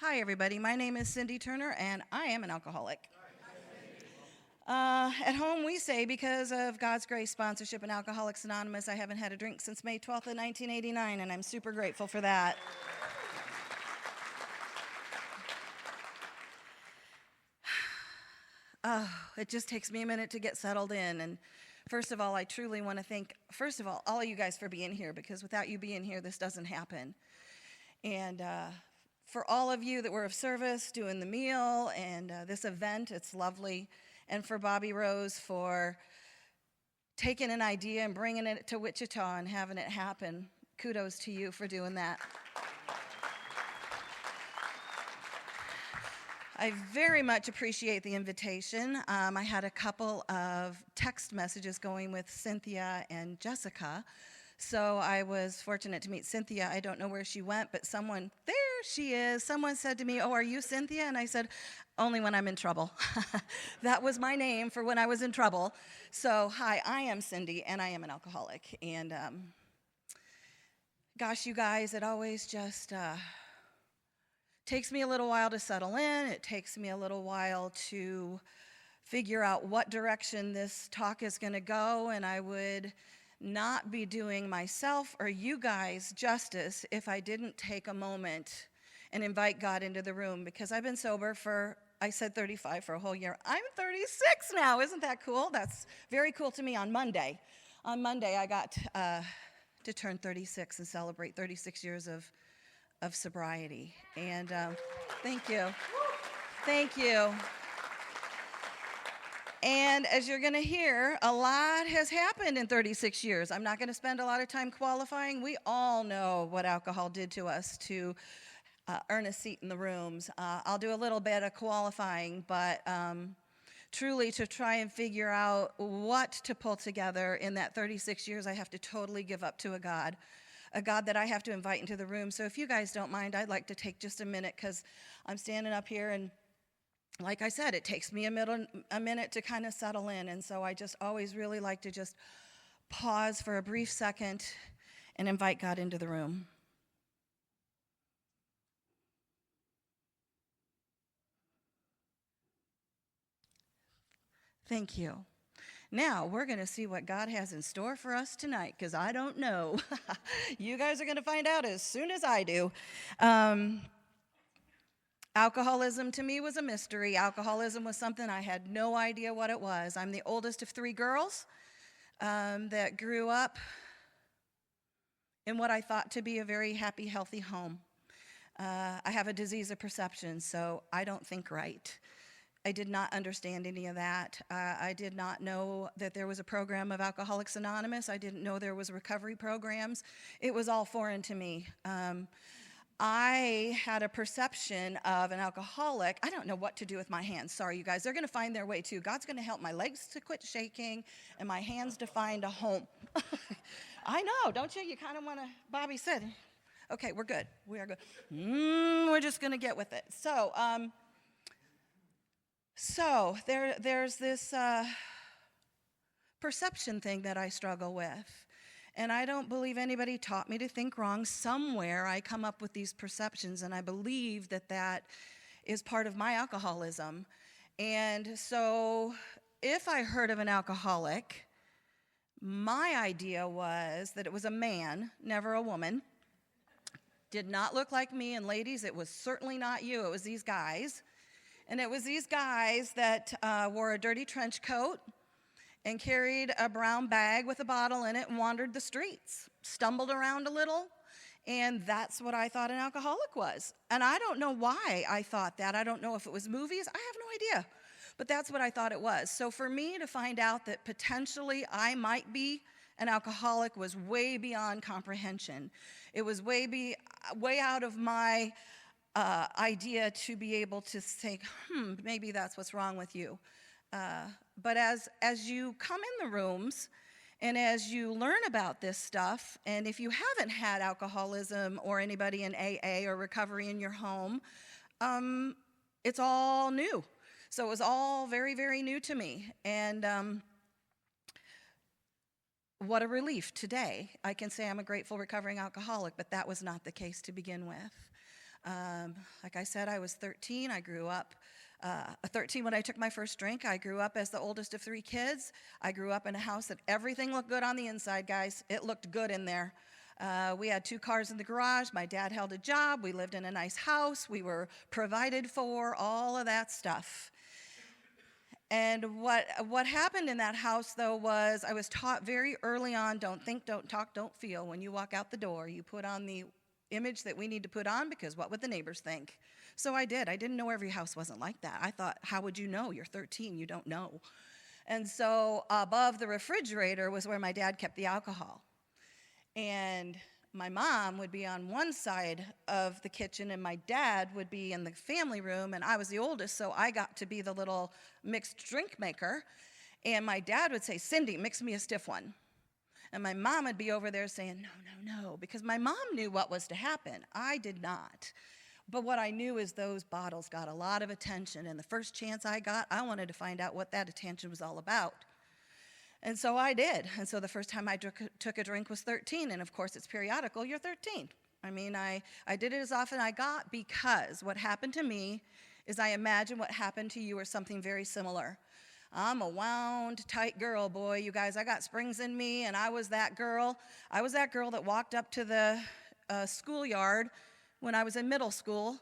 Hi, everybody. My name is Cynde Turner, and I am an alcoholic. At home, we say, because of God's grace sponsorship in Alcoholics Anonymous, I haven't had a drink since May 12th of 1989, and I'm super grateful for that. Oh, it just takes me a minute to get settled in. And first of all, I truly want to thank, all of you guys for being here, because without you being here, this doesn't happen. And for all of you that were of service doing the meal and this event, it's lovely. And for Bobby Rose for taking an idea and bringing it to Wichita and having it happen. Kudos to you for doing that. I very much appreciate the invitation. I had a couple of text messages going with Cynthia and Jessica. So I was fortunate to meet Cynthia. I don't know where she went, but there she is. Someone said to me, "Oh, are you Cynthia?" And I said, "Only when I'm in trouble." That was my name for when I was in trouble. So hi, I am Cynde, and I am an alcoholic. And gosh, you guys, it always just takes me a little while to settle in. It takes me a little while to figure out what direction this talk is going to go, and I would not be doing myself or you guys justice if I didn't take a moment and invite God into the room, because I've been sober I said 35 for a whole year. I'm 36 now. Isn't that cool? That's very cool to me on Monday. On Monday, I got to turn 36 and celebrate 36 years of sobriety. And thank you. Thank you. And as you're going to hear, a lot has happened in 36 years. I'm not going to spend a lot of time qualifying. We all know what alcohol did to us to earn a seat in the rooms. I'll do a little bit of qualifying, but truly to try and figure out what to pull together in that 36 years, I have to totally give up to a God that I have to invite into the room. So if you guys don't mind, I'd like to take just a minute, because I'm standing up here and like I said, it takes me a minute to kind of settle in, and so I just always really like to just pause for a brief second and invite God into the room. Thank you. Now, we're going to see what God has in store for us tonight, because I don't know. You guys are going to find out as soon as I do. Alcoholism to me was a mystery. Alcoholism was something I had no idea what it was. I'm the oldest of three girls that grew up in what I thought to be a very happy, healthy home. I have a disease of perception, so I don't think right. I did not understand any of that. I did not know that there was a program of Alcoholics Anonymous. I didn't know there was recovery programs. It was all foreign to me. I had a perception of an alcoholic. I don't know what to do with my hands. Sorry, you guys. They're going to find their way, too. God's going to help my legs to quit shaking and my hands to find a home. I know, don't you? You kind of want to, Bobby said, okay, we're good. We are good. We're just going to get with it. So there's this perception thing that I struggle with. And I don't believe anybody taught me to think wrong. Somewhere I come up with these perceptions, and I believe that is part of my alcoholism. And so if I heard of an alcoholic, my idea was that it was a man, never a woman. Did not look like me, and ladies, it was certainly not you. It was these guys. And it was these guys that wore a dirty trench coat and carried a brown bag with a bottle in it and wandered the streets, stumbled around a little, and that's what I thought an alcoholic was. And I don't know why I thought that. I don't know if it was movies. I have no idea. But that's what I thought it was. So for me to find out that potentially I might be an alcoholic was way beyond comprehension. It was way out of my idea to be able to say, maybe that's what's wrong with you. But as you come in the rooms and as you learn about this stuff, and if you haven't had alcoholism or anybody in AA or recovery in your home, it's all new. So it was all very, very new to me. And what a relief today. I can say I'm a grateful recovering alcoholic, but that was not the case to begin with. Like I said, I was 13. I grew up 13 when I took my first drink. I grew up as the oldest of 3 kids. I grew up in a house that everything looked good on the inside, guys. It looked good in there. We had 2 cars in the garage. My dad held a job. We lived in a nice house. We were provided for, all of that stuff. And what happened in that house, though, was I was taught very early on, don't think, don't talk, don't feel. When you walk out the door, you put on the image that we need to put on, because what would the neighbors think? So I did. I didn't know every house wasn't like that. I thought, how would you know? You're 13, you don't know. And so above the refrigerator was where my dad kept the alcohol. And my mom would be on one side of the kitchen, and my dad would be in the family room, and I was the oldest, so I got to be the little mixed drink maker. And my dad would say, "Cynde, mix me a stiff one." And my mom would be over there saying, "No, no, no," because my mom knew what was to happen. I did not. But what I knew is those bottles got a lot of attention, and the first chance I got, I wanted to find out what that attention was all about. And so I did. And so the first time I took a drink was 13, and of course it's periodical, you're 13. I mean, I did it as often as I got, because what happened to me is I imagine what happened to you or something very similar. I'm a wound, tight girl, boy. You guys, I got springs in me, and I was that girl. I was that girl that walked up to the schoolyard when I was in middle school,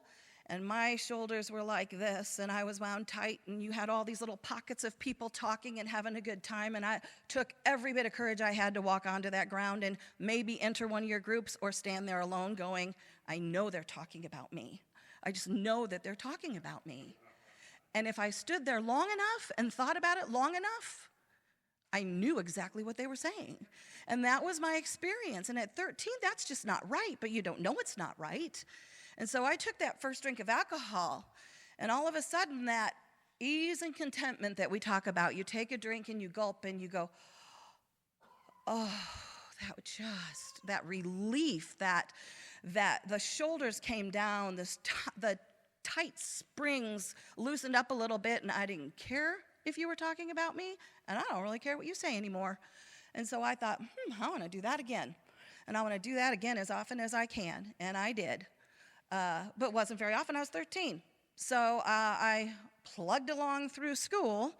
and my shoulders were like this, and I was wound tight, and you had all these little pockets of people talking and having a good time, and I took every bit of courage I had to walk onto that ground and maybe enter one of your groups or stand there alone going, I know they're talking about me. I just know that they're talking about me. And if I stood there long enough and thought about it long enough, I knew exactly what they were saying. And that was my experience. And at 13, that's just not right, but you don't know it's not right. And so I took that first drink of alcohol, and all of a sudden that ease and contentment that we talk about, you take a drink and you gulp and you go, oh, that relief, that the shoulders came down, the tight springs loosened up a little bit, and I didn't care if you were talking about me, and I don't really care what you say anymore. And so I thought, I want to do that again. And I want to do that again as often as I can, and I did. But wasn't very often. I was 13. So I plugged along through school,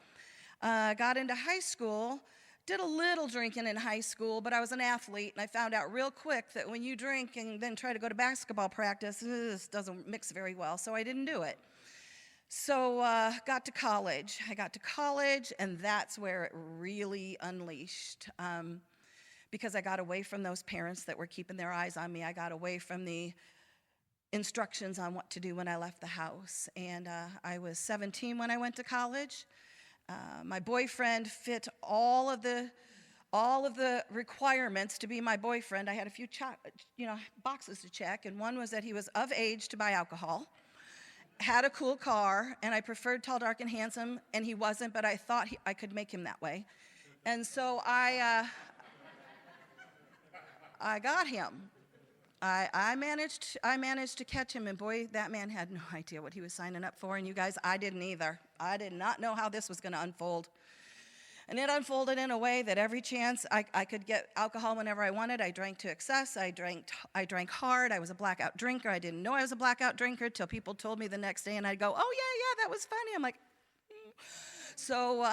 got into high school, did a little drinking in high school, but I was an athlete, and I found out real quick that when you drink and then try to go to basketball practice, this doesn't mix very well, so I didn't do it. So got to college. I got to college, and that's where it really unleashed, because I got away from those parents that were keeping their eyes on me. I got away from the instructions on what to do when I left the house. And I was 17 when I went to college. My boyfriend fit all of the requirements to be my boyfriend. I had a few boxes to check, and one was that he was of age to buy alcohol, had a cool car, and I preferred tall, dark, and handsome, and he wasn't, but I thought I could make him that way. And so I got him. I managed to catch him, and boy, that man had no idea what he was signing up for, and you guys, I didn't either. I did not know how this was going to unfold. And it unfolded in a way that every chance I could get alcohol whenever I wanted. I drank to excess. I drank hard. I was a blackout drinker. I didn't know I was a blackout drinker till people told me the next day, and I'd go, oh, yeah, that was funny. I'm like, So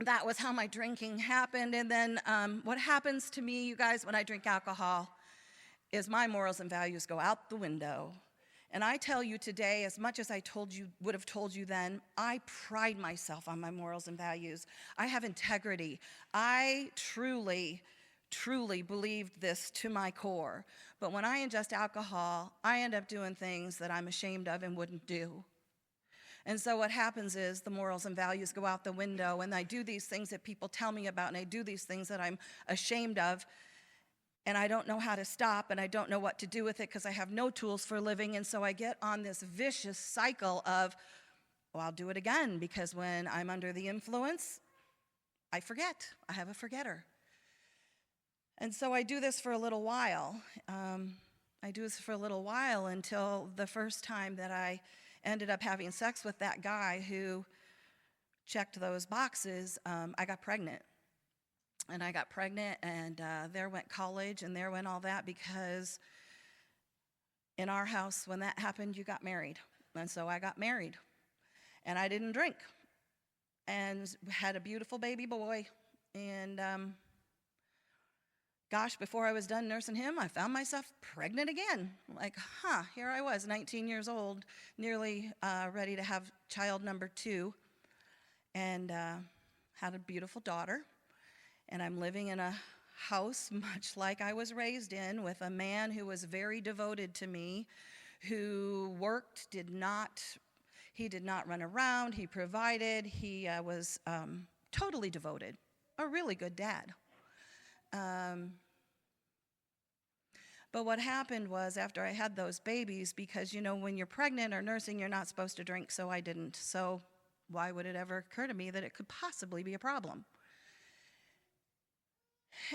that was how my drinking happened. And then what happens to me, you guys, when I drink alcohol is my morals and values go out the window. And I tell you today, as much as I would have told you then, I pride myself on my morals and values. I have integrity. I truly, truly believed this to my core. But when I ingest alcohol, I end up doing things that I'm ashamed of and wouldn't do. And so what happens is the morals and values go out the window, and I do these things that people tell me about, and I do these things that I'm ashamed of. And I don't know how to stop, and I don't know what to do with it because I have no tools for living. And so I get on this vicious cycle of, well, I'll do it again, because when I'm under the influence, I forget. I have a forgetter. And so I do this for a little while. Until the first time that I ended up having sex with that guy who checked those boxes, I got pregnant. And I got pregnant, and there went college, and there went all that, because In our house, when that happened, you got married. And so I got married. And I didn't drink. And had a beautiful baby boy. And gosh, before I was done nursing him, I found myself pregnant again. Like, here I was, 19 years old, nearly ready to have child number 2. And had a beautiful daughter. And I'm living in a house much like I was raised in, with a man who was very devoted to me, who worked, he did not run around, he provided, he was totally devoted, a really good dad. But what happened was, after I had those babies, because when you're pregnant or nursing, you're not supposed to drink, so I didn't. So why would it ever occur to me that it could possibly be a problem?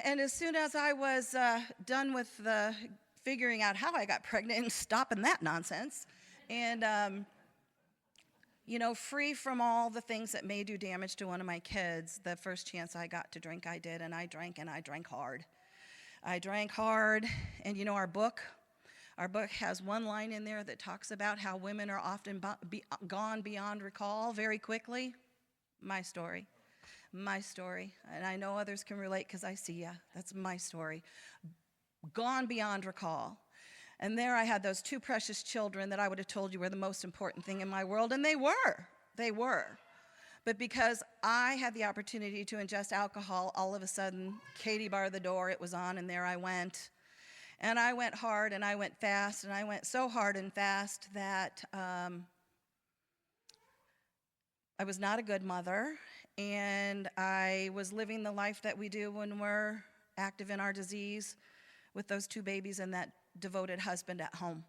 And as soon as I was done with figuring out how I got pregnant and stopping that nonsense, and free from all the things that may do damage to one of my kids, the first chance I got to drink, I did, and I drank hard. I drank hard, and our book has one line in there that talks about how women are often gone beyond recall very quickly. My story. And I know others can relate because I see ya. That's my story. Gone beyond recall. And there I had those 2 precious children that I would have told you were the most important thing in my world, and they were. But because I had the opportunity to ingest alcohol, all of a sudden, Katie barred the door, it was on, and there I went. And I went hard, and I went fast, and I went so hard and fast that I was not a good mother, and I was living the life that we do when we're active in our disease, with those 2 babies and that devoted husband at home.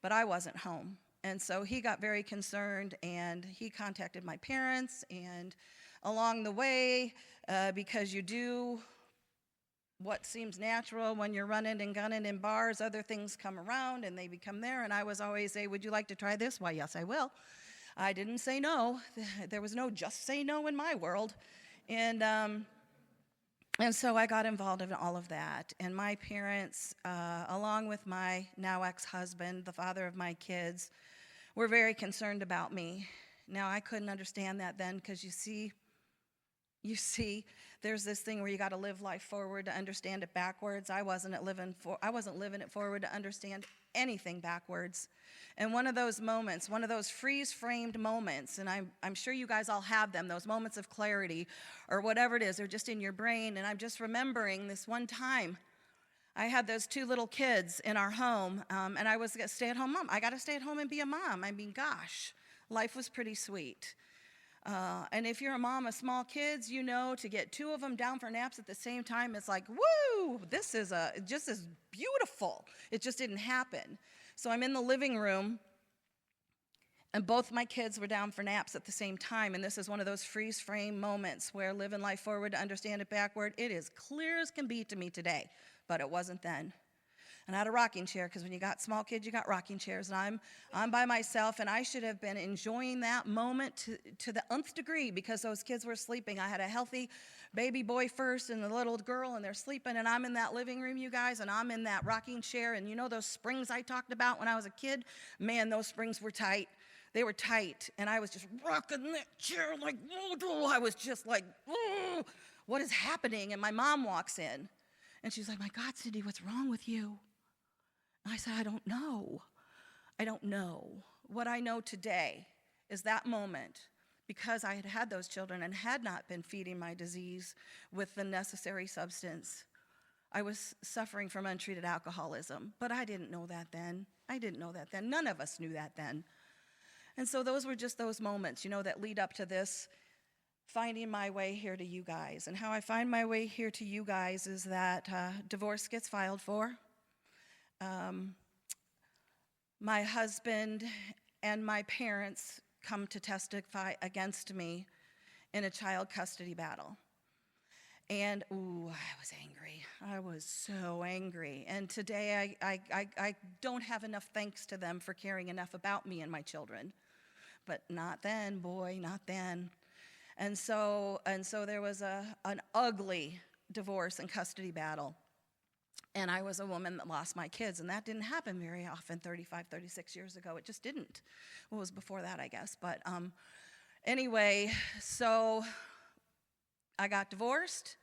But I wasn't home. And so he got very concerned, and he contacted my parents, and along the way, because you do what seems natural when you're running and gunning in bars, other things come around and they become there, and I was always say, would you like to try this? Why, yes, I will. I didn't say no. There was no just say no in my world. And so I got involved in all of that. And my parents, along with my now ex-husband, the father of my kids, were very concerned about me. Now, I couldn't understand that then, because you see, there's this thing where you got to live life forward to understand it backwards. I wasn't living it forward to understand anything backwards. And one of those moments, one of those freeze-framed moments, and I'm sure you guys all have them, those moments of clarity or whatever it is, they're just in your brain. And I'm just remembering this one time. I had those 2 little kids in our home, and I was a stay-at-home mom. I got to stay at home and be a mom. I mean, gosh, life was pretty sweet. And if you're a mom of small kids, to get 2 of them down for naps at the same time, it's like, woo, this is just as beautiful. It just didn't happen. So I'm in the living room, and both my kids were down for naps at the same time, and this is one of those freeze-frame moments where living life forward to understand it backward, it is clear as can be to me today, but it wasn't then. And I had a rocking chair, because when you got small kids, you got rocking chairs, and I'm by myself, and I should have been enjoying that moment to the nth degree, because those kids were sleeping. I had a healthy baby boy first and the little girl, and they're sleeping, and I'm in that living room, you guys, and I'm in that rocking chair, and those springs I talked about when I was a kid? Man, those springs were tight. They were tight, and I was just rocking that chair like, I was just like, what is happening? And my mom walks in, and she's like, my God, Cynde, what's wrong with you? And I said, I don't know. What I know today is that moment, because I had had those children and had not been feeding my disease with the necessary substance, I was suffering from untreated alcoholism. But I didn't know that then. None of us knew that then. And so those were just those moments, that lead up to this, finding my way here to you guys. And how I find my way here to you guys is that divorce gets filed for. My husband and my parents come to testify against me in a child custody battle. And, I was angry. I was so angry. And today I don't have enough thanks to them for caring enough about me and my children. But not then, boy, not then. And so there was an ugly divorce and custody battle. And I was a woman that lost my kids, and that didn't happen very often 35, 36 years ago. It just didn't. Well, it was before that, I guess. But anyway, so I got divorced,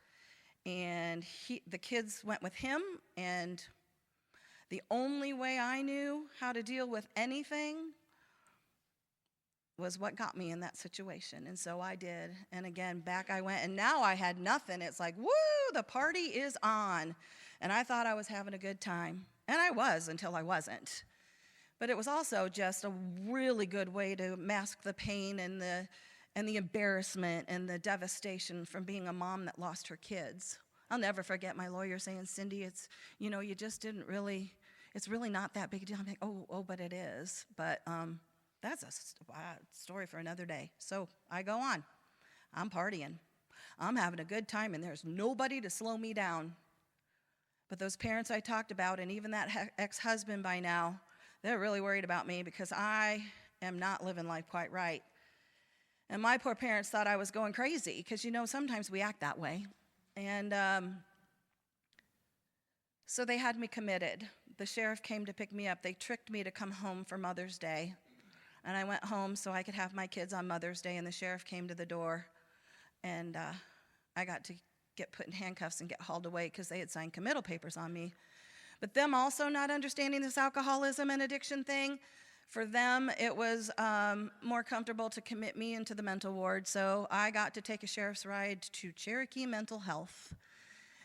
and the kids went with him, and the only way I knew how to deal with anything was what got me in that situation. And so I did. And again, back I went, and now I had nothing. It's like, woo, the party is on. And I thought I was having a good time. And I was until I wasn't. But it was also just a really good way to mask the pain and the embarrassment and the devastation from being a mom that lost her kids. I'll never forget my lawyer saying, Cynde, it's, you just didn't really, it's really not that big a deal. I'm like, oh, but it is. But that's a story for another day. So I go on. I'm partying. I'm having a good time, and there's nobody to slow me down. But those parents I talked about, and even that ex-husband by now, they're really worried about me because I am not living life quite right. And my poor parents thought I was going crazy because, sometimes we act that way. And so they had me committed. The sheriff came to pick me up. They tricked me to come home for Mother's Day. And I went home so I could have my kids on Mother's Day, and the sheriff came to the door. And I got to get put in handcuffs and get hauled away because they had signed committal papers on me. But them also not understanding this alcoholism and addiction thing, for them it was more comfortable to commit me into the mental ward. So I got to take a sheriff's ride to Cherokee Mental Health.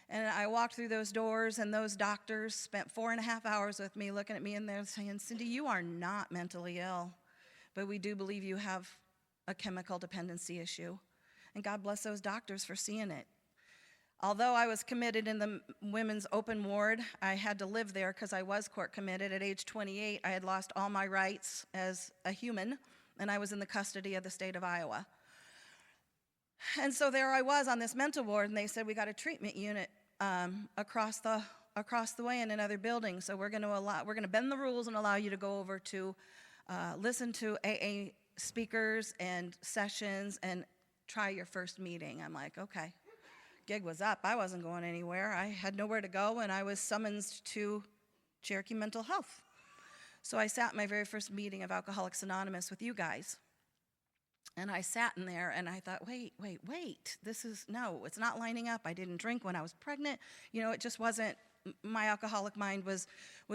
And I walked through those doors, and those doctors spent 4.5 hours with me looking at me, and they're saying, Cynde, you are not mentally ill, but we do believe you have a chemical dependency issue. And God bless those doctors for seeing it. Although I was committed in the women's open ward, I had to live there because I was court committed. At age 28, I had lost all my rights as a human, and I was in the custody of the state of Iowa. And so there I was on this mental ward, and they said, we got a treatment unit across the way in another building, so we're going to bend the rules and allow you to go over to listen to AA speakers and sessions and try your first meeting. I'm like, okay. Gig was up. I wasn't going anywhere. I had nowhere to go, and I was summoned to Cherokee Mental Health. So I sat in my very first meeting of Alcoholics Anonymous with you guys. And I sat in there, and I thought, wait. It's not lining up. I didn't drink when I was pregnant. It just wasn't, my alcoholic mind was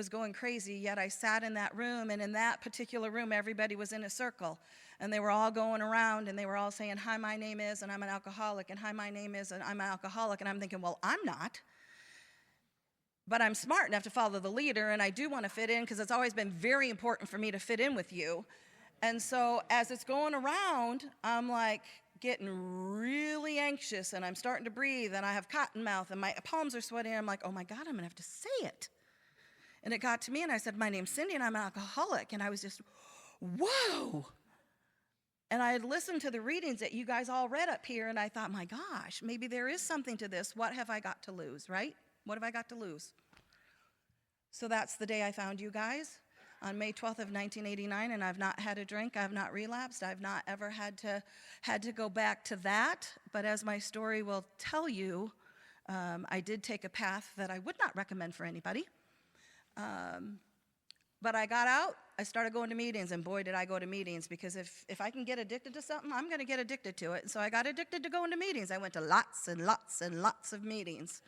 going crazy, yet I sat in that room, and in that particular room, everybody was in a circle. And they were all going around, and they were all saying, hi, my name is, and I'm an alcoholic, and hi, my name is, and I'm an alcoholic. And I'm thinking, well, I'm not. But I'm smart enough to follow the leader, and I do want to fit in because it's always been very important for me to fit in with you. And so as it's going around, I'm like getting really anxious, and I'm starting to breathe, and I have cotton mouth, and my palms are sweating. I'm like, oh, my God, I'm going to have to say it. And it got to me, and I said, my name's Cynde, and I'm an alcoholic. And I was just, whoa. And I had listened to the readings that you guys all read up here, and I thought, my gosh, maybe there is something to this. What have I got to lose, right? What have I got to lose? So that's the day I found you guys, on May 12th of 1989, and I've not had a drink. I've not relapsed. I've not ever had to go back to that. But as my story will tell you, I did take a path that I would not recommend for anybody. But I got out, I started going to meetings, and boy, did I go to meetings, because if I can get addicted to something, I'm going to get addicted to it. And so I got addicted to going to meetings. I went to lots and lots and lots of meetings.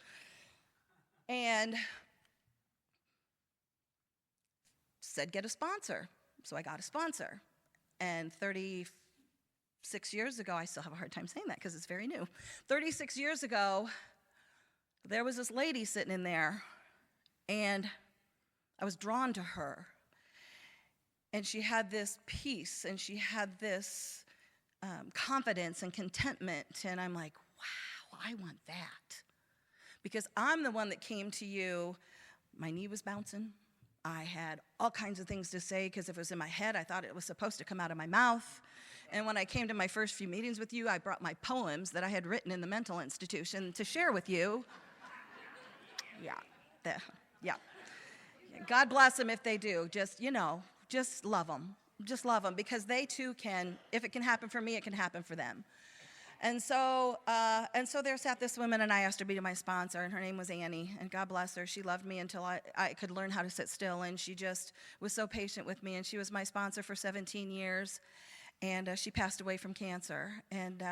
And said, get a sponsor. So I got a sponsor. And 36 years ago, I still have a hard time saying that because it's very new. 36 years ago, there was this lady sitting in there, and I was drawn to her. And she had this peace, and she had this confidence and contentment. And I'm like, wow, I want that. Because I'm the one that came to you. My knee was bouncing. I had all kinds of things to say, because if it was in my head, I thought it was supposed to come out of my mouth. And when I came to my first few meetings with you, I brought my poems that I had written in the mental institution to share with you. Yeah. God bless them if they do. Just love them. Just love them, because they too can, if it can happen for me, it can happen for them. And so there sat this woman, and I asked her to be my sponsor, and her name was Annie, and God bless her. She loved me until I could learn how to sit still, and she just was so patient with me, and she was my sponsor for 17 years, and she passed away from cancer. And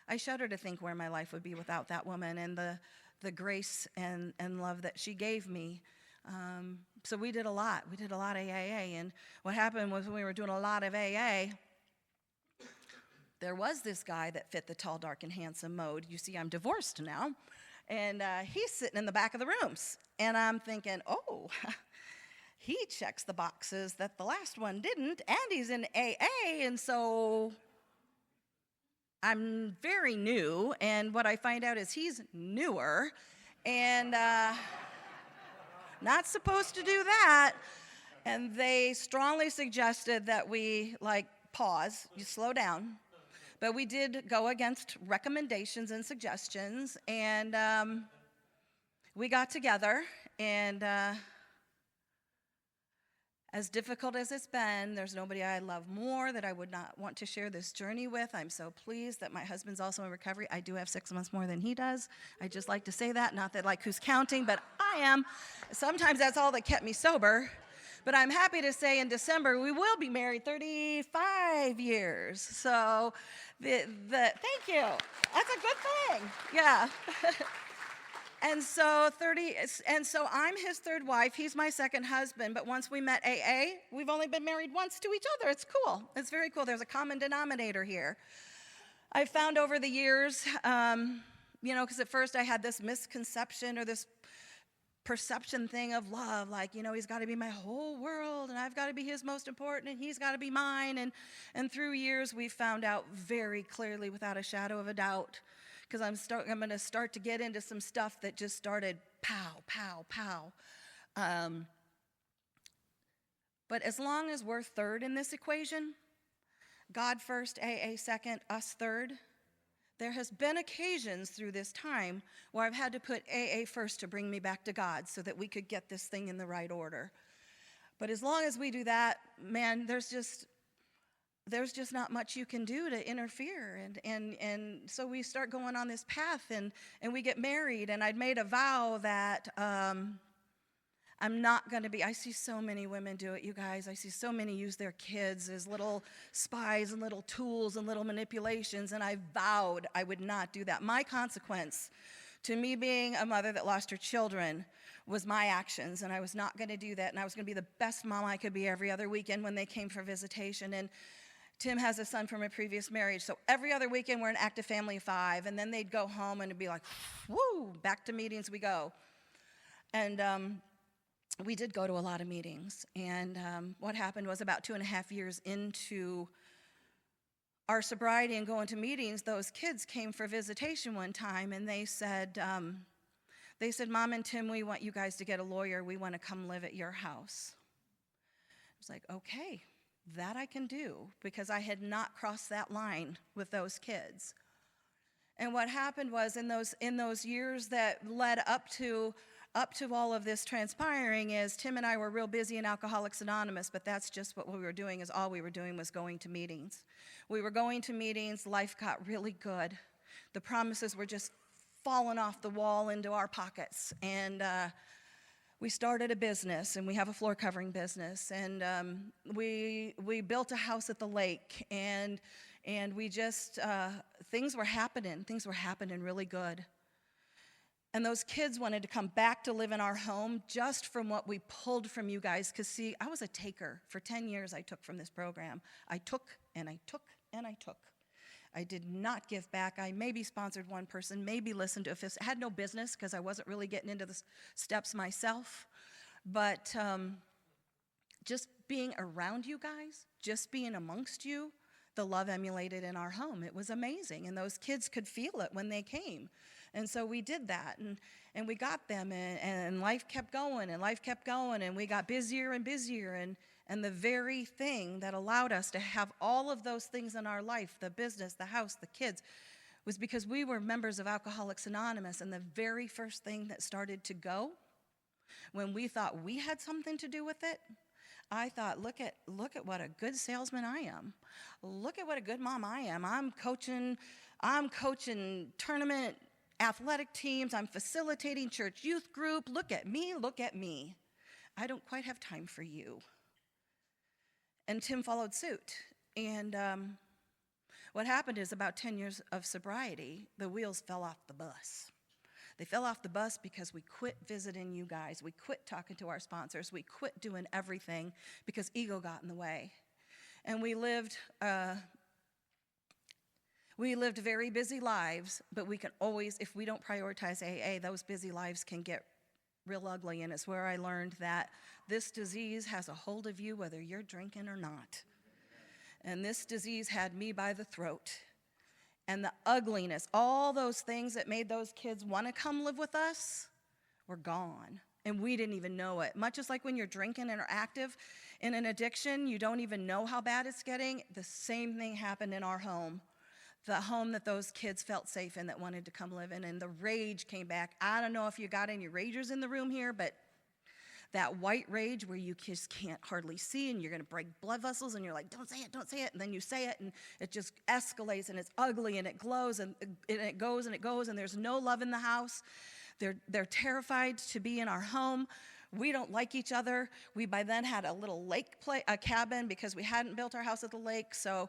I shudder to think where my life would be without that woman and the grace and love that she gave me. So we did a lot. We did a lot of AA, and what happened was when we were doing a lot of AA, there was this guy that fit the tall, dark, and handsome mode. You see, I'm divorced now, and he's sitting in the back of the rooms, and I'm thinking, oh, he checks the boxes that the last one didn't, and he's in AA, and so I'm very new, and what I find out is he's newer, and not supposed to do that, and they strongly suggested that we, pause, you slow down. But we did go against recommendations and suggestions, and we got together, and as difficult as it's been, there's nobody I love more that I would not want to share this journey with. I'm so pleased that my husband's also in recovery. I do have 6 months more than he does. I just like to say that, not that who's counting, but I am. Sometimes that's all that kept me sober. But I'm happy to say in December, we will be married 35 years. So, thank you. That's a good thing. Yeah. And so I'm his third wife. He's my second husband. But once we met AA, we've only been married once to each other. It's cool. It's very cool. There's a common denominator here. I've found over the years, because at first I had this misconception or this perception thing of love, he's got to be my whole world, and I've got to be his most important, and he's got to be mine. And through years, we've found out very clearly, without a shadow of a doubt, because I'm going to start to get into some stuff that just started pow, pow, pow. But as long as we're third in this equation, God first, AA second, us third, there has been occasions through this time where I've had to put AA first to bring me back to God so that we could get this thing in the right order. But as long as we do that, man, there's just not much you can do to interfere. And so we start going on this path, and we get married, and I'd made a vow that I'm not going to be. I see so many women do it, you guys. I see so many use their kids as little spies and little tools and little manipulations, and I vowed I would not do that. My consequence to me being a mother that lost her children was my actions, and I was not going to do that, and I was going to be the best mom I could be every other weekend when they came for visitation. And Tim has a son from a previous marriage, so every other weekend we're an active family of 5, and then they'd go home and it'd be like, woo, back to meetings we go. And we did go to a lot of meetings, and what happened was about 2.5 years into our sobriety and going to meetings, those kids came for visitation one time, and they said, Mom and Tim, we want you guys to get a lawyer. We want to come live at your house. I was like, okay, that I can do, because I had not crossed that line with those kids. And what happened was in those years that led up to all of this transpiring is Tim and I were real busy in Alcoholics Anonymous, but that's just what we were doing, is all we were doing was going to meetings. We were going to meetings, life got really good. The promises were just falling off the wall into our pockets, and we started a business, and we have a floor covering business, and we built a house at the lake, and we just, things were happening really good. And those kids wanted to come back to live in our home just from what we pulled from you guys. Because, see, I was a taker. For 10 years, I took from this program. I took, and I took, and I took. I did not give back. I maybe sponsored one person, maybe listened to a fist. I had no business because I wasn't really getting into the steps myself. But just being around you guys, just being amongst you, the love emulated in our home. It was amazing. And those kids could feel it when they came. And so we did that, and we got them, and life kept going, and we got busier and busier, and the very thing that allowed us to have all of those things in our life, the business, the house, the kids, was because we were members of Alcoholics Anonymous. And the very first thing that started to go, when we thought we had something to do with it, I thought, look at what a good salesman I am. Look at what a good mom I am. I'm coaching I'm coaching tournament athletic teams. I'm facilitating church youth group. Look at me, look at me. I don't quite have time for you. And Tim followed suit. And what happened is about 10 years of sobriety, the wheels fell off the bus. They fell off the bus because we quit visiting you guys. We quit talking to our sponsors. We quit doing everything because ego got in the way. And we lived very busy lives, but we can always, if we don't prioritize AA, those busy lives can get real ugly. And it's where I learned that this disease has a hold of you whether you're drinking or not. And this disease had me by the throat. And the ugliness, all those things that made those kids want to come live with us were gone. And we didn't even know it. Much as like when you're drinking and are active in an addiction, you don't even know how bad it's getting. The same thing happened in our home. The home that those kids felt safe in that wanted to come live in. And the rage came back. I don't know if you got any ragers in the room here, but that white rage where you just can't hardly see and you're going to break blood vessels and you're like, don't say it, don't say it. And then you say it and it just escalates and it's ugly and it glows and it goes and it goes and there's no love in the house. They're terrified to be in our home. We don't like each other. We by then had a little a cabin because we hadn't built our house at the lake. So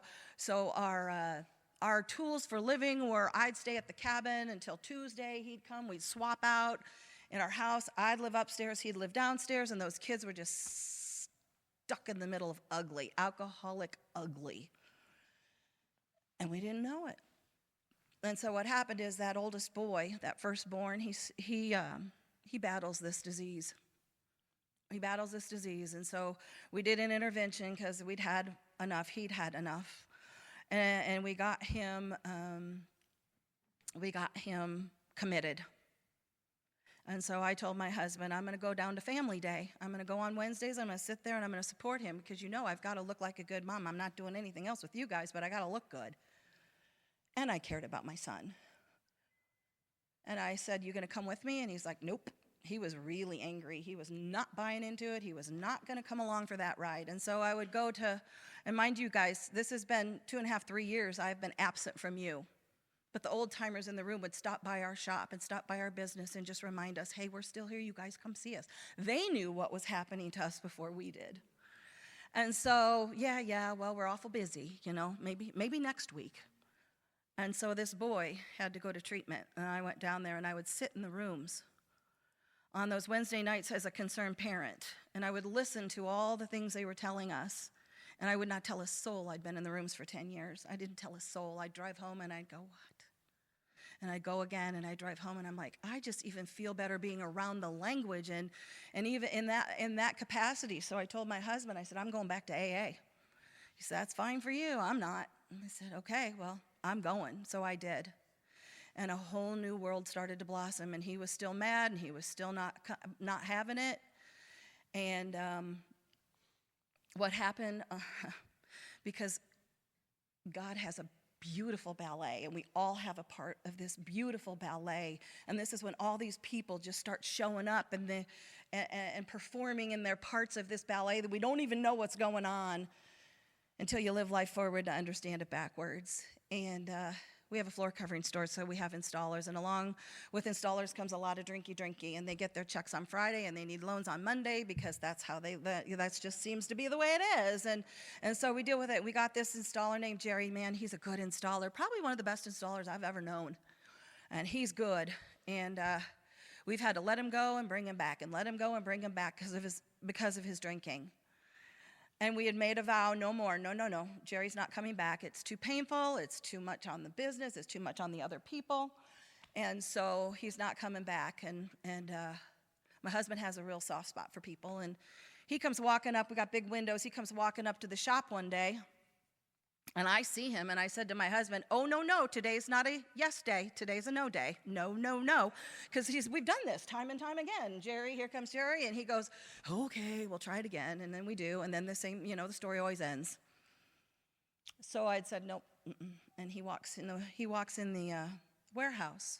our tools for living were I'd stay at the cabin until Tuesday. He'd come, we'd swap out. In our house, I'd live upstairs, he'd live downstairs, and those kids were just stuck in the middle of ugly, alcoholic ugly. And we didn't know it. And so what happened is that oldest boy, that firstborn, he battles this disease. He battles this disease, and so we did an intervention because we'd had enough, he'd had enough. And we got him committed. And so I told my husband, I'm going to go down to family day. I'm going to go on Wednesdays. I'm going to sit there and I'm going to support him because I've got to look like a good mom. I'm not doing anything else with you guys, but I got to look good. And I cared about my son. And I said, you going to come with me? And he's like, nope. He was really angry. He was not buying into it. He was not going to come along for that ride. And so I would go to, and mind you guys, this has been 2.5, 3 years I've been absent from you. But the old timers in the room would stop by our shop and stop by our business and just remind us, hey, we're still here, you guys come see us. They knew what was happening to us before we did. And so, well, we're awful busy, maybe next week. And so this boy had to go to treatment, and I went down there and I would sit in the rooms on those Wednesday nights as a concerned parent, and I would listen to all the things they were telling us. And I would not tell a soul I'd been in the rooms for 10 years. I didn't tell a soul. I'd drive home and I'd go, what? And I'd go again and I'd drive home and I'm like, I just even feel better being around the language and even in that capacity. So I told my husband, I said, I'm going back to AA. He said, that's fine for you. I'm not. And I said, okay, well, I'm going. So I did. And a whole new world started to blossom, and he was still mad and he was still not having it. And what happened, because God has a beautiful ballet, and we all have a part of this beautiful ballet. And this is when all these people just start showing up and performing in their parts of this ballet that we don't even know what's going on until you live life forward to understand it backwards. And we have a floor covering store, so we have installers. And along with installers comes a lot of drinky, and they get their checks on Friday, and they need loans on Monday because that's how that just seems to be the way it is. And so we deal with it. We got this installer named Jerry. Man, he's a good installer, probably one of the best installers I've ever known. And he's good. And we've had to let him go and bring him back, and let him go and bring him back because of his drinking. And we had made a vow, no more, no, Jerry's not coming back. It's too painful, it's too much on the business, it's too much on the other people. And so he's not coming back. And my husband has a real soft spot for people. And he comes walking up, we got big windows, he comes walking up to the shop one day. And I see him, and I said to my husband, oh, no, today's not a yes day, today's a no day. No. Because we've done this time and time again. Jerry, here comes Jerry, and he goes, okay, we'll try it again. And then we do, and then the same, the story always ends. So I'd said, nope, and he walks in the warehouse.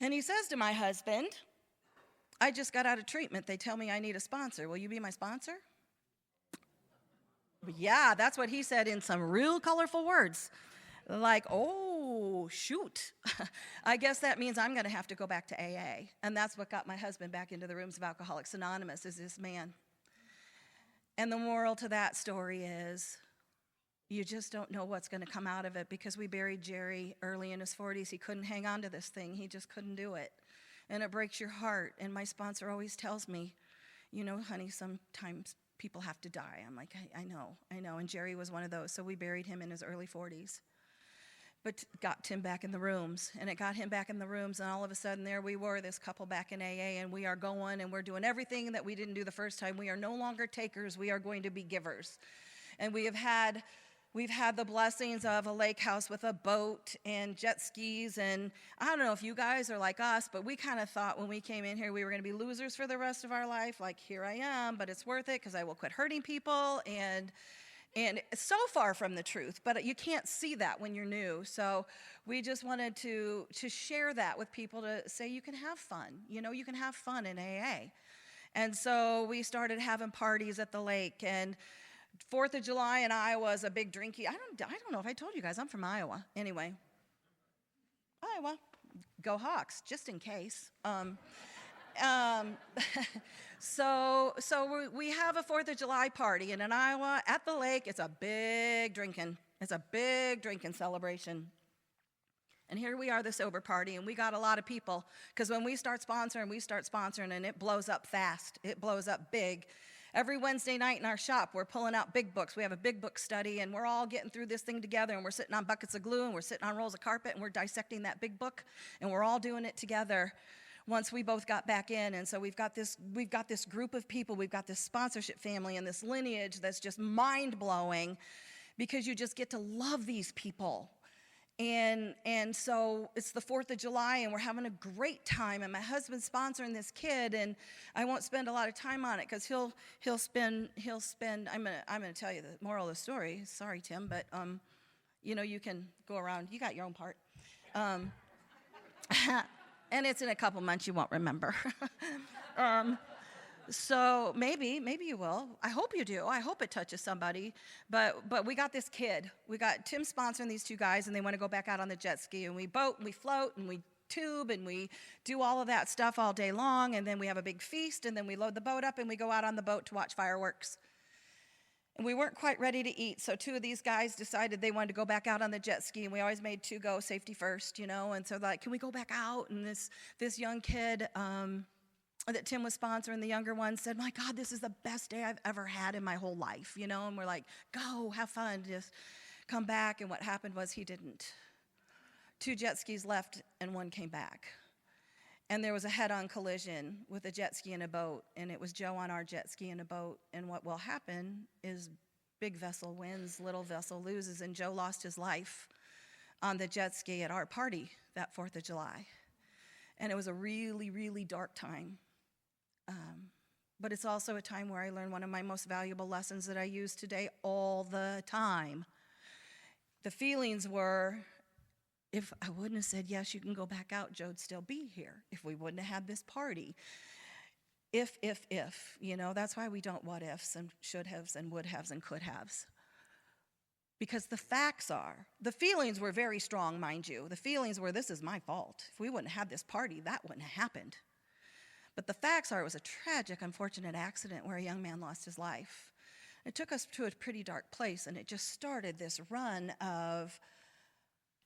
And he says to my husband, I just got out of treatment. They tell me I need a sponsor. Will you be my sponsor? Yeah, that's what he said in some real colorful words. Like, oh, shoot. I guess that means I'm going to have to go back to AA. And that's what got my husband back into the rooms of Alcoholics Anonymous, is this man. And the moral to that story is you just don't know what's going to come out of it, because we buried Jerry early in his 40s. He couldn't hang on to this thing. He just couldn't do it. And it breaks your heart. And my sponsor always tells me, you know, honey, sometimes people have to die. I'm like, I know. And Jerry was one of those. So we buried him in his early 40s. But got Tim back in the rooms, and it got him back in the rooms, and all of a sudden there we were, this couple back in AA, and we are going, and we're doing everything that we didn't do the first time. We are no longer takers. We are going to be givers. And we've had the blessings of a lake house with a boat and jet skis, and I don't know if you guys are like us, but we kind of thought when we came in here we were going to be losers for the rest of our life. Like, here I am, but it's worth it because I will quit hurting people, and it's so far from the truth, but you can't see that when you're new. So we just wanted to share that with people, to say you can have fun. You know, you can have fun in AA. And so we started having parties at the lake, and 4th of July in Iowa is a big drinky. I don't know if I told you guys, I'm from Iowa. Anyway, Iowa, go Hawks, just in case. So we have a 4th of July party, and in Iowa, at the lake, it's a big drinking celebration. And here we are, the sober party, and we got a lot of people, because when we start sponsoring, and it blows up fast. It blows up big. Every Wednesday night in our shop, we're pulling out big books. We have a big book study, and we're all getting through this thing together, and we're sitting on buckets of glue, and we're sitting on rolls of carpet, and we're dissecting that big book, and we're all doing it together once we both got back in. And so we've got this group of people, we've got this sponsorship family and this lineage that's just mind-blowing, because you just get to love these people. And so it's the 4th of July, and we're having a great time, and my husband's sponsoring this kid, and I won't spend a lot of time on it, because he'll spend I'm gonna tell you the moral of the story. Sorry, Tim, but you know, you can go around, you got your own part. And it's in a couple months, you won't remember. So maybe you will. I hope you do. I hope it touches somebody. But we got this kid. We got Tim sponsoring these two guys, and they want to go back out on the jet ski, and we boat, and we float, and we tube, and we do all of that stuff all day long, and then we have a big feast, and then we load the boat up, and we go out on the boat to watch fireworks. And we weren't quite ready to eat, so two of these guys decided they wanted to go back out on the jet ski, and we always made two go, safety first, you know, and so like, can we go back out? And this young kid that Tim was sponsoring, the younger one, said, my God, this is the best day I've ever had in my whole life, you know, and we're like, go, have fun, just come back. And what happened was he didn't. 2 jet skis left, and 1 came back. And there was a head-on collision with a jet ski and a boat, and it was Joe on our jet ski and a boat. And what will happen is big vessel wins, little vessel loses, and Joe lost his life on the jet ski at our party that 4th of July. And it was a really, really dark time. But it's also a time where I learned one of my most valuable lessons that I use today all the time. The feelings were, if I wouldn't have said, yes, you can go back out, Joe'd still be here. If we wouldn't have had this party. If, you know, that's why we don't what ifs and should haves and would haves and could haves. Because the facts are, the feelings were very strong, mind you. The feelings were, this is my fault. If we wouldn't have had this party, that wouldn't have happened. But the facts are, it was a tragic, unfortunate accident where a young man lost his life. It took us to a pretty dark place, and it just started this run of,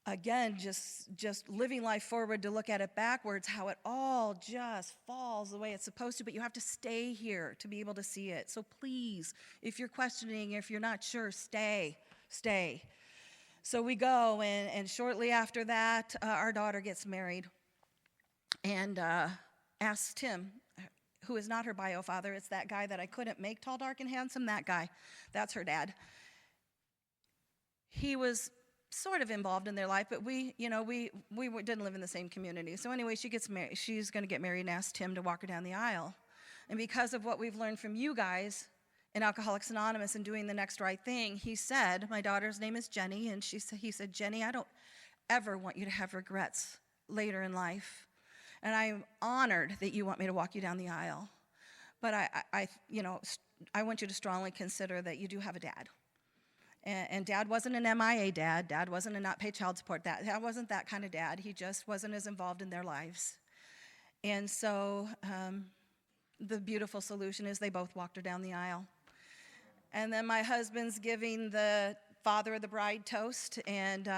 again, just living life forward to look at it backwards, how it all just falls the way it's supposed to, but you have to stay here to be able to see it. So please, if you're questioning, if you're not sure, stay. So we go, and shortly after that, our daughter gets married, and asks Tim, who is not her bio father, it's that guy that I couldn't make tall, dark, and handsome, that guy. That's her dad. He was sort of involved in their life, but we didn't live in the same community. So anyway, she gets married. She's going to get married and asked Tim to walk her down the aisle. And because of what we've learned from you guys in Alcoholics Anonymous and doing the next right thing, he said, my daughter's name is Jenny, and he said, Jenny, I don't ever want you to have regrets later in life. And I'm honored that you want me to walk you down the aisle. But I want you to strongly consider that you do have a dad. And Dad wasn't an MIA dad. Dad wasn't a not pay child support dad. Dad wasn't that kind of dad. He just wasn't as involved in their lives. And so the beautiful solution is they both walked her down the aisle. And then my husband's giving the father of the bride toast, and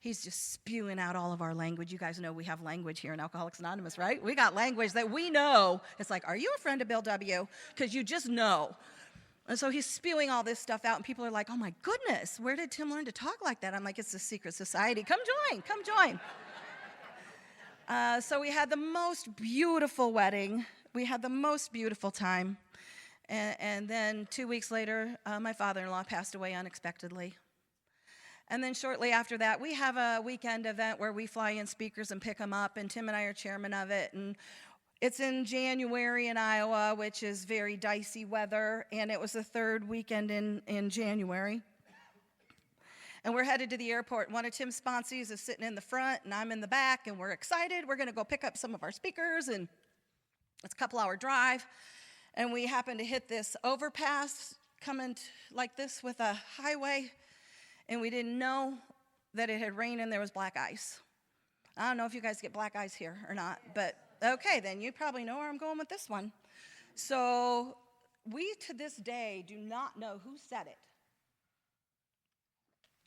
he's just spewing out all of our language. You guys know we have language here in Alcoholics Anonymous, right? We got language that we know. It's like, are you a friend of Bill W.? Because you just know. And so he's spewing all this stuff out, and people are like, oh my goodness, where did Tim learn to talk like that? I'm like, it's a secret society. Come join. So we had the most beautiful wedding. We had the most beautiful time. And then 2 weeks later, my father-in-law passed away unexpectedly. And then shortly after that, we have a weekend event where we fly in speakers and pick them up, and Tim and I are chairman of it. And it's in January in Iowa, which is very dicey weather, and it was the third weekend in January. And we're headed to the airport. One of Tim's sponsees is sitting in the front, and I'm in the back, and we're excited. We're going to go pick up some of our speakers, and it's a couple-hour drive. And we happen to hit this overpass coming like this with a highway, and we didn't know that it had rained and there was black ice. I don't know if you guys get black ice here or not, but okay, then you probably know where I'm going with this one. So we, to this day, do not know who said it.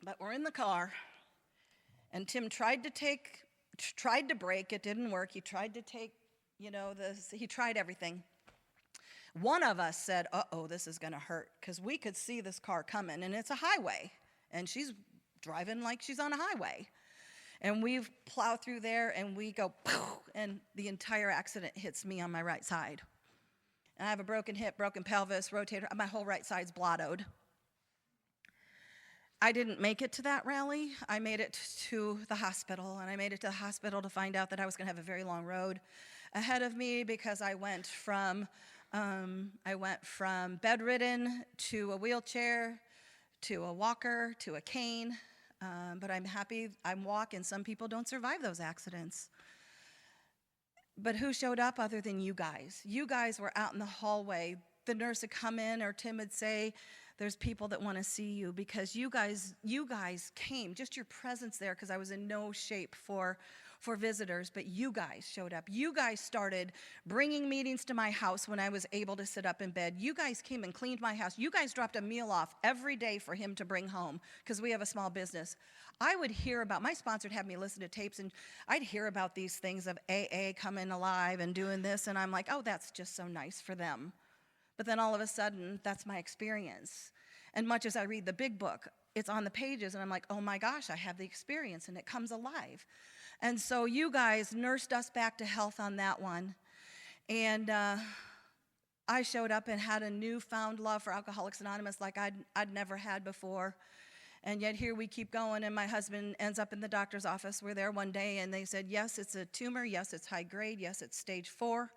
But we're in the car, and Tim tried to brake. It didn't work. He tried to take, he tried everything. One of us said, uh-oh, this is going to hurt, because we could see this car coming, and it's a highway, and she's driving like she's on a highway. And we plow through there, and we go, poof, and the entire accident hits me on my right side. And I have a broken hip, broken pelvis, rotator, my whole right side's blottoed. I didn't make it to that rally. I made it to the hospital, and I made it to the hospital to find out that I was going to have a very long road ahead of me, because I went from bedridden to a wheelchair, to a walker, to a cane. But I'm happy I'm walking. Some people don't survive those accidents. But who showed up other than you guys? You guys were out in the hallway. The nurse would come in, or Tim would say, there's people that want to see you, because you guys came, just your presence there, because I was in no shape for visitors, but you guys showed up. You guys started bringing meetings to my house when I was able to sit up in bed. You guys came and cleaned my house. You guys dropped a meal off every day for him to bring home, because we have a small business. I would hear about, my sponsor would have me listen to tapes, and I'd hear about these things of AA coming alive and doing this, and I'm like, oh, that's just so nice for them. But then all of a sudden, that's my experience. And much as I read the big book, it's on the pages, and I'm like, oh my gosh, I have the experience, and it comes alive. And so you guys nursed us back to health on that one. And I showed up and had a newfound love for Alcoholics Anonymous like I'd never had before. And yet here we keep going, and my husband ends up in the doctor's office. We're there one day, and they said, yes, it's a tumor. Yes, it's high grade. Yes, it's stage 4,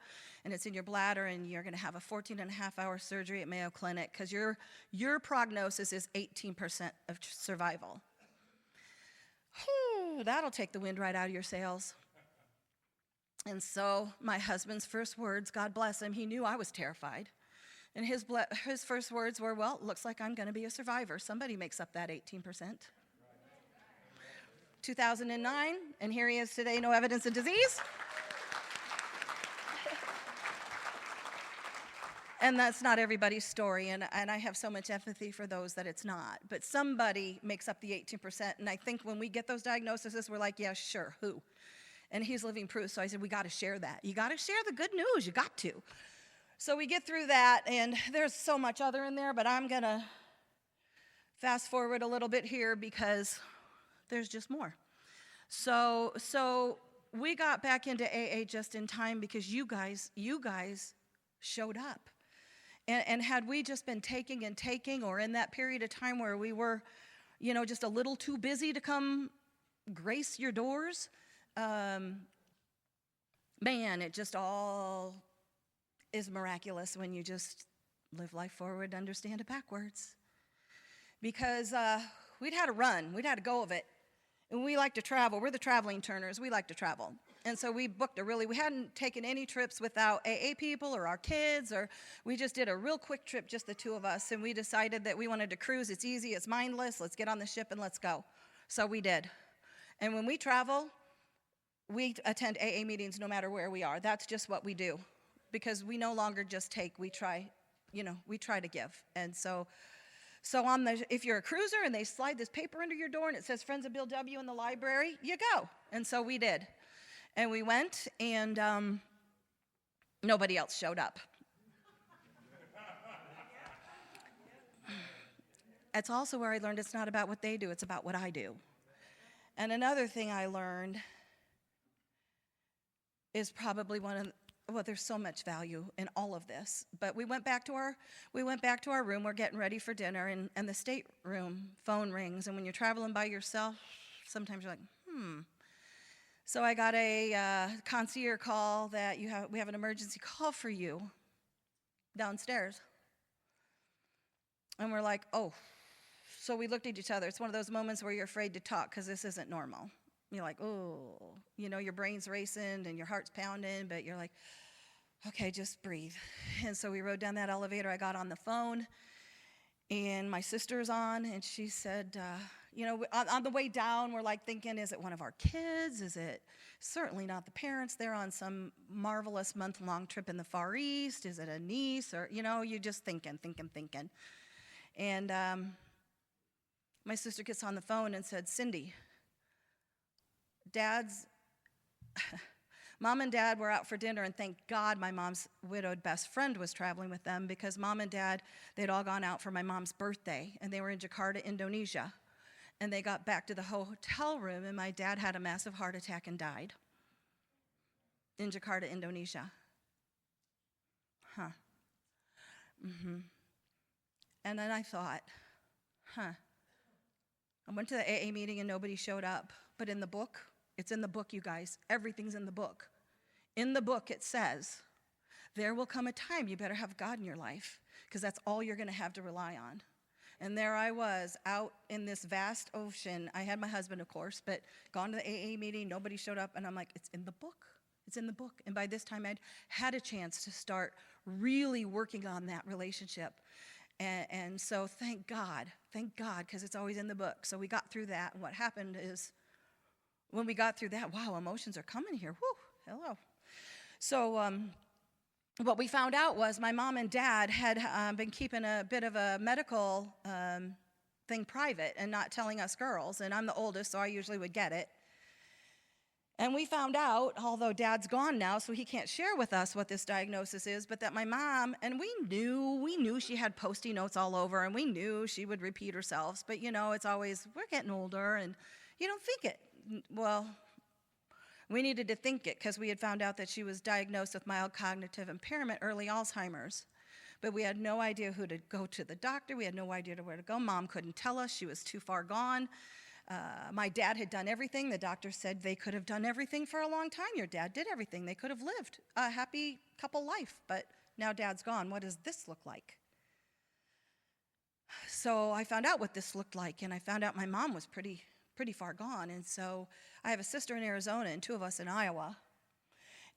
and it's in your bladder, and you're going to have a 14-and-a-half-hour surgery at Mayo Clinic, because your prognosis is 18% of survival. Whew, that'll take the wind right out of your sails. And so my husband's first words, God bless him, he knew I was terrified. And his first words were, well, looks like I'm going to be a survivor. Somebody makes up that 18%. 2009, and here he is today, no evidence of disease. And that's not everybody's story, and I have so much empathy for those that it's not. But somebody makes up the 18%, and I think when we get those diagnoses, we're like, yeah, sure, who? And he's living proof, so I said, we got to share that. You got to share the good news, you got to. So we get through that, and there's so much other in there, but I'm going to fast forward a little bit here, because there's just more. So we got back into AA just in time, because you guys showed up. And had we just been taking, or in that period of time where we were, just a little too busy to come grace your doors, man, it just all is miraculous when you just live life forward, understand it backwards. Because we'd had a run, we'd had a go of it, and we like to travel. We're the traveling Turners, we like to travel. And so we hadn't taken any trips without AA people or our kids, or we just did a real quick trip, just the two of us, and we decided that we wanted to cruise. It's easy, it's mindless, let's get on the ship and let's go. So we did. And when we travel, we attend AA meetings no matter where we are. That's just what we do, because we no longer just take, we try to give. And so if you're a cruiser and they slide this paper under your door and it says Friends of Bill W. in the library, you go. And so we did. And we went, and nobody else showed up. That's also where I learned it's not about what they do, it's about what I do. And another thing I learned is probably there's so much value in all of this. But we went back to our room, we're getting ready for dinner, and the stateroom phone rings, and when you're traveling by yourself, sometimes you're like, So I got a concierge call that we have an emergency call for you downstairs. And we're like, oh. So we looked at each other. It's one of those moments where you're afraid to talk because this isn't normal. You're like, oh, your brain's racing and your heart's pounding, but you're like, okay, just breathe. And so we rode down that elevator. I got on the phone, and my sister's on, and she said, on the way down, we're like thinking, is it one of our kids? Is it certainly not the parents? They're on some marvelous month-long trip in the Far East. Is it a niece? Or, you're just thinking. And my sister gets on the phone and said, Cynde, Mom and Dad were out for dinner, and thank God my mom's widowed best friend was traveling with them, because Mom and Dad, they'd all gone out for my mom's birthday, and they were in Jakarta, Indonesia. And they got back to the hotel room, and my dad had a massive heart attack and died in Jakarta, Indonesia. And then I thought, I went to the AA meeting and nobody showed up. But in the book, it's in the book, you guys. Everything's in the book. In the book, it says, there will come a time you better have God in your life, because that's all you're going to have to rely on. And there I was out in this vast ocean. I had my husband, of course, but gone to the AA meeting, nobody showed up, and I'm like, it's in the book. It's in the book. And by this time, I'd had a chance to start really working on that relationship. And so thank God, because it's always in the book. So we got through that, and what happened is, when we got through that, wow, emotions are coming here. Whew, hello. So what we found out was my mom and dad had been keeping a bit of a medical thing private and not telling us girls. And I'm the oldest, so I usually would get it. And we found out, although Dad's gone now, so he can't share with us what this diagnosis is, but that my mom, and we knew she had Post-it notes all over, and we knew she would repeat herself. But, it's always, we're getting older, and you don't think it. Well, we needed to think it, because we had found out that she was diagnosed with mild cognitive impairment, early Alzheimer's. But we had no idea who to go to the doctor. We had no idea where to go. Mom couldn't tell us. She was too far gone. My dad had done everything. The doctor said they could have done everything for a long time. Your dad did everything. They could have lived a happy couple life, but now Dad's gone. What does this look like? So I found out what this looked like, and I found out my mom was pretty far gone. And so I have a sister in Arizona and two of us in Iowa.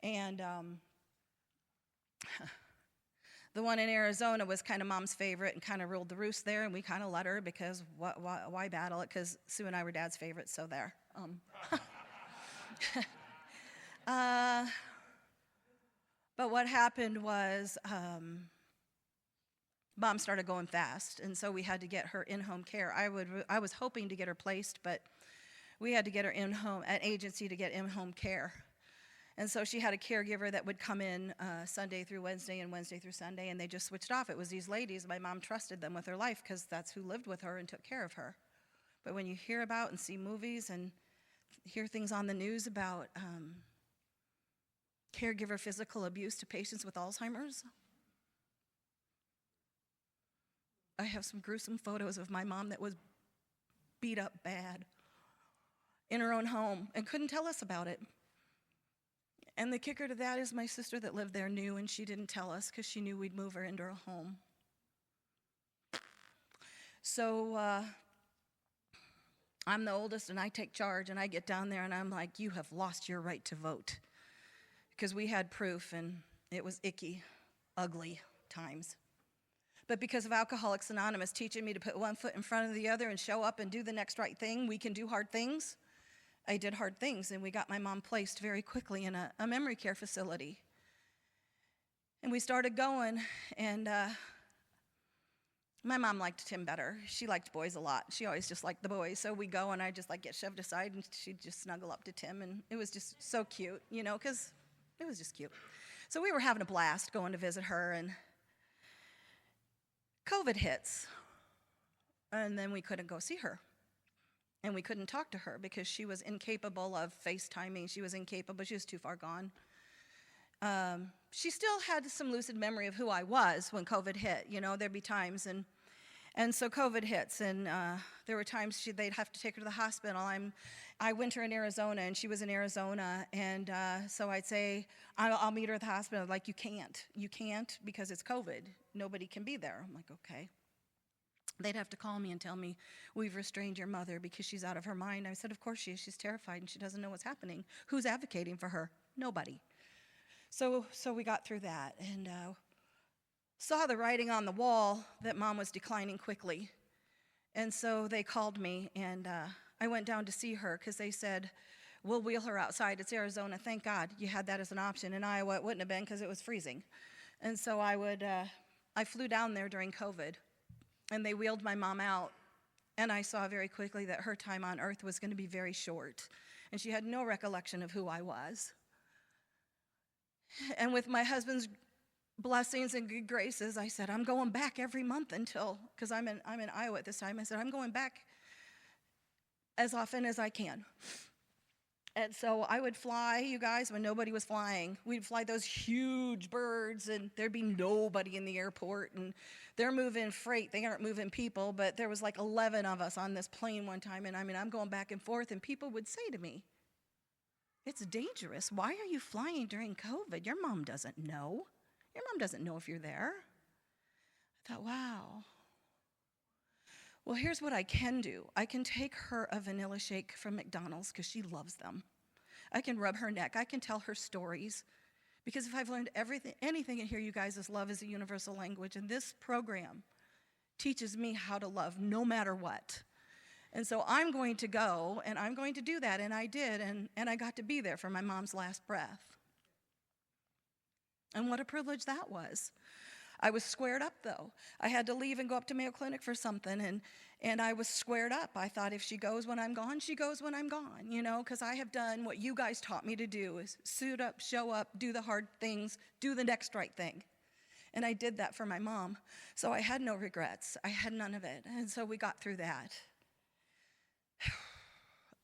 And the one in Arizona was kind of Mom's favorite and kind of ruled the roost there, and we kind of let her, because why battle it? Because Sue and I were Dad's favorites, so there. But what happened was Mom started going fast, and so we had to get her in-home care. I was hoping to get her placed, but we had to get her in-home, an agency to get in-home care. And so she had a caregiver that would come in Sunday through Wednesday and Wednesday through Sunday, and they just switched off. It was these ladies. My mom trusted them with her life, because that's who lived with her and took care of her. But when you hear about and see movies and hear things on the news about caregiver physical abuse to patients with Alzheimer's, I have some gruesome photos of my mom that was beat up bad in her own home and couldn't tell us about it. And the kicker to that is my sister that lived there knew, and she didn't tell us because she knew we'd move her into her home. So I'm the oldest, and I take charge, and I get down there, and I'm like, you have lost your right to vote. Because we had proof, and it was icky, ugly times. But because of Alcoholics Anonymous teaching me to put one foot in front of the other and show up and do the next right thing, we can do hard things. I did hard things, and we got my mom placed very quickly in a memory care facility. And we started going, and my mom liked Tim better. She liked boys a lot. She always just liked the boys. So we go, and I just get shoved aside, and she'd just snuggle up to Tim, and it was just so cute, because it was just cute. So we were having a blast going to visit her, and COVID hits, and then we couldn't go see her. And we couldn't talk to her because she was incapable of FaceTiming. She was incapable. She was too far gone. She still had some lucid memory of who I was when COVID hit. There'd be times, and so COVID hits, and there were times they'd have to take her to the hospital. I winter in Arizona, and she was in Arizona, and so I'd say, I'll meet her at the hospital. Like, you can't because it's COVID. Nobody can be there. I'm like, okay. They'd have to call me and tell me, we've restrained your mother because she's out of her mind. I said, of course she is. She's terrified, and she doesn't know what's happening. Who's advocating for her? Nobody. So we got through that, and saw the writing on the wall that Mom was declining quickly. And so they called me, and I went down to see her because they said, we'll wheel her outside. It's Arizona. Thank God you had that as an option. In Iowa, it wouldn't have been because it was freezing. And so I flew down there during COVID. And they wheeled my mom out, and I saw very quickly that her time on earth was going to be very short, and she had no recollection of who I was. And with my husband's blessings and good graces, I said, I'm going back every month because I'm in Iowa at this time. I said, I'm going back as often as I can. And so I would fly, you guys, when nobody was flying. We'd fly those huge birds, and there'd be nobody in the airport, and they're moving freight. They aren't moving people, but there was like 11 of us on this plane one time, and I'm going back and forth, and people would say to me, it's dangerous. Why are you flying during COVID? Your mom doesn't know. Your mom doesn't know if you're there. I thought, wow. Well, here's what I can do. I can take her a vanilla shake from McDonald's because she loves them. I can rub her neck. I can tell her stories. Because if I've learned anything in here, you guys, is love is a universal language. And this program teaches me how to love no matter what. And so I'm going to go, and I'm going to do that. And I did, and I got to be there for my mom's last breath. And what a privilege that was. I was squared up, though. I had to leave and go up to Mayo Clinic for something, and I was squared up. I thought if she goes when I'm gone, she goes when I'm gone, because I have done what you guys taught me to do, is suit up, show up, do the hard things, do the next right thing. And I did that for my mom. So I had no regrets. I had none of it. And so we got through that.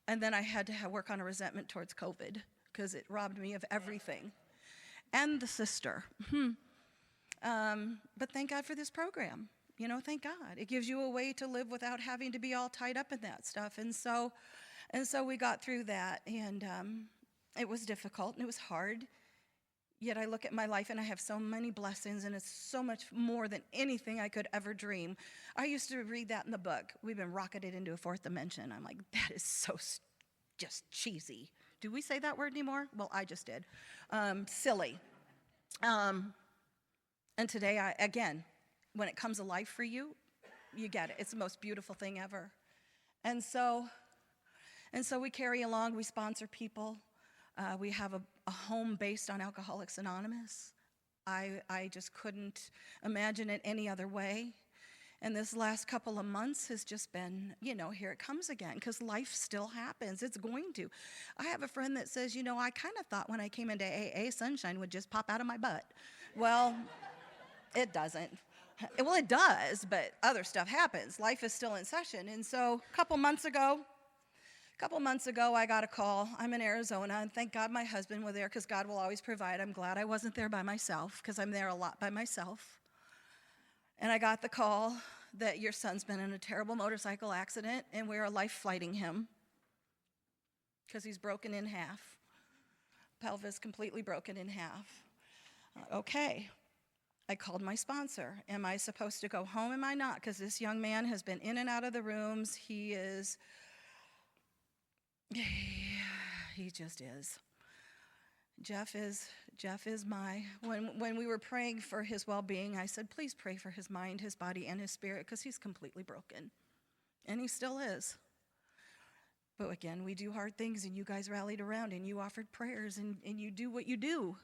And then I had to work on a resentment towards COVID because it robbed me of everything. And the sister. But thank God for this program. Thank God. It gives you a way to live without having to be all tied up in that stuff. And so we got through that, and it was difficult, and it was hard. Yet I look at my life, and I have so many blessings, and it's so much more than anything I could ever dream. I used to read that in the book. We've been rocketed into a fourth dimension. I'm like, that is so just cheesy. Do we say that word anymore? Well, I just did. Silly. And today, again, when it comes alive for you, you get it. It's the most beautiful thing ever. And so we carry along. We sponsor people. We have a home based on Alcoholics Anonymous. I just couldn't imagine it any other way. And this last couple of months has just been, here it comes again, because life still happens. It's going to. I have a friend that says, I kind of thought when I came into AA, sunshine would just pop out of my butt. Well, it doesn't. Well, it does, but other stuff happens. Life is still in session. And so a couple months ago, I got a call. I'm in Arizona, and thank God my husband was there because God will always provide. I'm glad I wasn't there by myself because I'm there a lot by myself. And I got the call that your son's been in a terrible motorcycle accident, and we are life flighting him because he's broken in half. Pelvis completely broken in half. Okay. I called my sponsor. Am I supposed to go home? Am I not? Because this young man has been in and out of the rooms. He is He just is. Jeff is when we were praying for his well-being, I said, please pray for his mind, his body, and his spirit, because he's completely broken. And he still is. But again, we do hard things, and you guys rallied around, and you offered prayers, and you do what you do.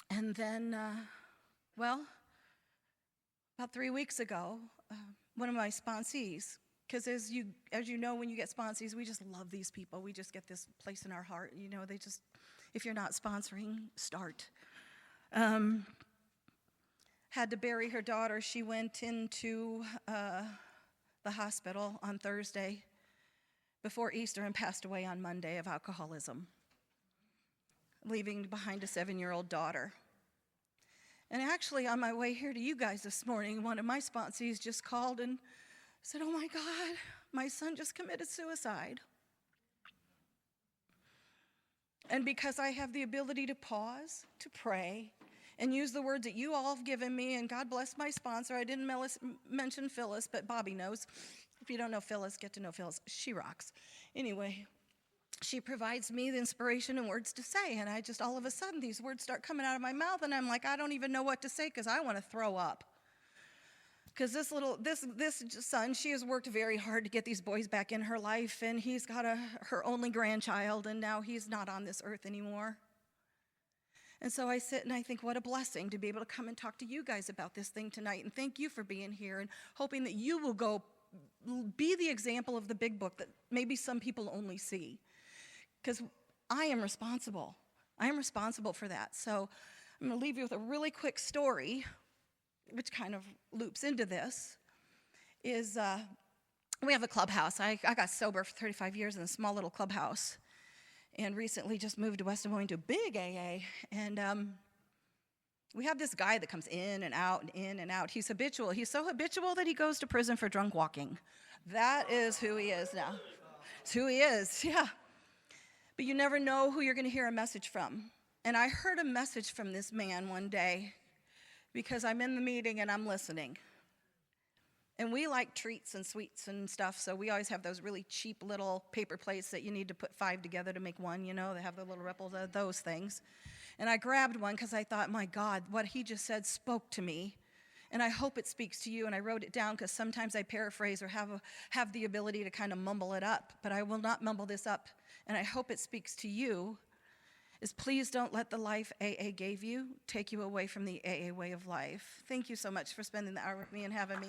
And then, about 3 weeks ago, one of my sponsees, because as you know, when you get sponsees, we just love these people. We just get this place in our heart. You know, they just, if you're not sponsoring, start. Had to bury her daughter. She went into the hospital on Thursday before Easter and passed away on Monday of alcoholism, leaving behind a 7-year-old daughter. And actually, on my way here to you guys this morning, one of my sponsees just called and said, oh my God, my son just committed suicide. And because I have the ability to pause, to pray, and use the words that you all have given me, and God bless my sponsor. I didn't mention Phyllis, but Bobby knows. If you don't know Phyllis, get to know Phyllis. She rocks. Anyway, she provides me the inspiration and words to say, and I just, all of a sudden, these words start coming out of my mouth, and I'm like, I don't even know what to say because I want to throw up. Because this son, she has worked very hard to get these boys back in her life, and he's got her only grandchild, and now he's not on this earth anymore. And so I sit and I think, what a blessing to be able to come and talk to you guys about this thing tonight, and thank you for being here, and hoping that you will go be the example of the big book that maybe some people only see. Because I am responsible. I am responsible for that. So I'm going to leave you with a really quick story, which kind of loops into this, is we have a clubhouse. I got sober for 35 years in a small little clubhouse, and recently just moved to West Des Moines to a big AA. And we have this guy that comes in and out and in and out. He's habitual. He's so habitual that he goes to prison for drunk walking. That is who he is now. It's who he is, yeah. But you never know who you're going to hear a message from. And I heard a message from this man one day, because I'm in the meeting and I'm listening. And we like treats and sweets and stuff, so we always have those really cheap little paper plates that you need to put 5 together to make one, you know, they have the little ripples, those things. And I grabbed one because I thought, my God, what he just said spoke to me. And I hope it speaks to you, and I wrote it down because sometimes I paraphrase or have the ability to kind of mumble it up, but I will not mumble this up, and I hope it speaks to you. Is please don't let the life AA gave you take you away from the AA way of life. Thank you so much for spending the hour with me and having me.